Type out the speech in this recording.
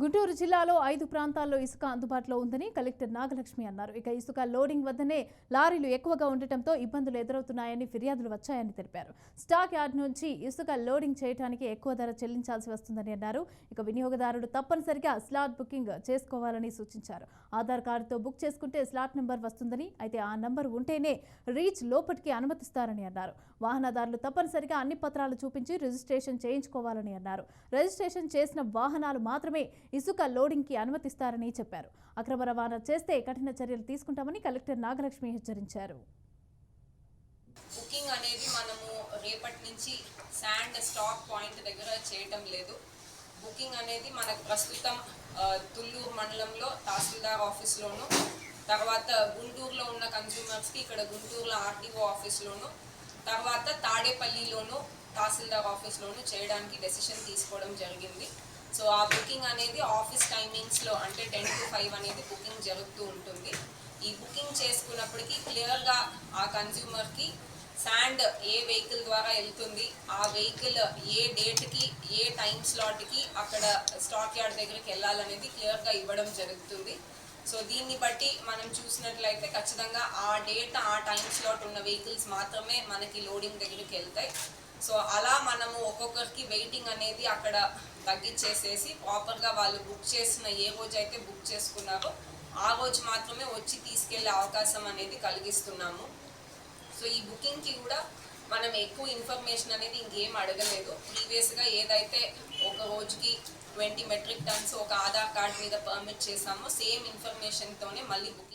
గుంటూరు జిల్లాలో 5 ప్రాంతాల్లో ఇసుక అందుబాటులో ఉందని కలెక్టర్ నాగలక్ష్మి అన్నారు. ఇక ఇసుక లోడింగ్ వద్దనే లారీలు ఎక్కువగా ఉండటంతో ఇబ్బందులు ఎదురవుతున్నాయని ఫిర్యాదులు వచ్చాయని తెలిపారు. స్టాక్ యార్డ్ నుంచి ఇసుక లోడింగ్ చేయడానికి ఎక్కువ ధర చెల్లించాల్సి వస్తుందని అన్నారు. ఇక వినియోగదారుడు తప్పనిసరిగా స్లాట్ బుకింగ్ చేసుకోవాలని సూచించారు. ఆధార్ కార్డుతో బుక్ చేసుకుంటే స్లాట్ నెంబర్ వస్తుందని, అయితే ఆ నంబర్ ఉంటేనే రీచ్ లోపటికి అనుమతిస్తారని అన్నారు. వాహనదారులు తప్పనిసరిగా అన్ని పత్రాలు చూపించి రిజిస్ట్రేషన్ చేయించుకోవాలని అన్నారు. రిజిస్ట్రేషన్ చేసిన వాహనాలు మాత్రమే ఇసుక లోడింగ్ కి అనుమతిస్తారని చెప్పారు. అక్రమ రవాణా చేస్తే కఠిన చర్యలు తీసుకుంటామని కలెక్టర్ నాగలక్ష్మి హెచ్చరించారు. బుకింగ్ అనేది మనము రేపటి నుంచి శాండ్ స్టాక్ పాయింట్ దగ్గర చేయటం లేదు. బుకింగ్ అనేది మనకు ప్రస్తుతం తుళ్ళూరు మండలంలో తహసీల్దార్ ఆఫీస్లోను, తర్వాత గుంటూరులో ఉన్న కన్స్యూమర్స్కి ఇక్కడ గుంటూరులో ఆర్టీఓ ఆఫీస్లోను, తర్వాత తాడేపల్లిలోను తహసీల్దార్ ఆఫీస్లోను చేయడానికి డెసిషన్ తీసుకోవడం జరిగింది. సో ఆ బుకింగ్ అనేది ఆఫీస్ టైమింగ్స్లో అంటే 10 to 5 అనేది బుకింగ్ జరుగుతూ ఉంటుంది. ఈ బుకింగ్ చేసుకున్నప్పటికీ క్లియర్గా ఆ కన్స్యూమర్కి శాండ్ ఏ వెహికల్ ద్వారా వెళ్తుంది, ఆ వెహికల్ ఏ డేట్కి ఏ టైం స్లాట్కి అక్కడ స్టాక్ యార్డ్ దగ్గరికి వెళ్ళాలనేది క్లియర్గా ఇవ్వడం జరుగుతుంది. సో దీన్ని బట్టి మనం చూసినట్లయితే ఖచ్చితంగా ఆ డేట్ ఆ టైం స్లాట్ ఉన్న వెహికల్స్ మాత్రమే మనకి లోడింగ్ దగ్గరికి వెళ్తాయి. సో అలా మనము ఒక్కొక్కరికి వెయిటింగ్ అనేది అక్కడ తగ్గించేసేసి ప్రాపర్గా వాళ్ళు బుక్ చేసిన ఏ రోజు అయితే బుక్ చేసుకున్నారో ఆ రోజు మాత్రమే వచ్చి తీసుకెళ్లే అవకాశం అనేది కలిగిస్తున్నాము. సో ఈ బుకింగ్కి కూడా మనం ఎక్కువ ఇన్ఫర్మేషన్ అనేది ఇంకేం అడగలేదు. ప్రీవియస్గా ఏదైతే ఒక రోజుకి 20 మెట్రిక్ టన్స్ ఒక ఆధార్ కార్డ్ మీద పర్మిట్ చేసామో సేమ్ ఇన్ఫర్మేషన్తోనే మళ్ళీ బుకింగ్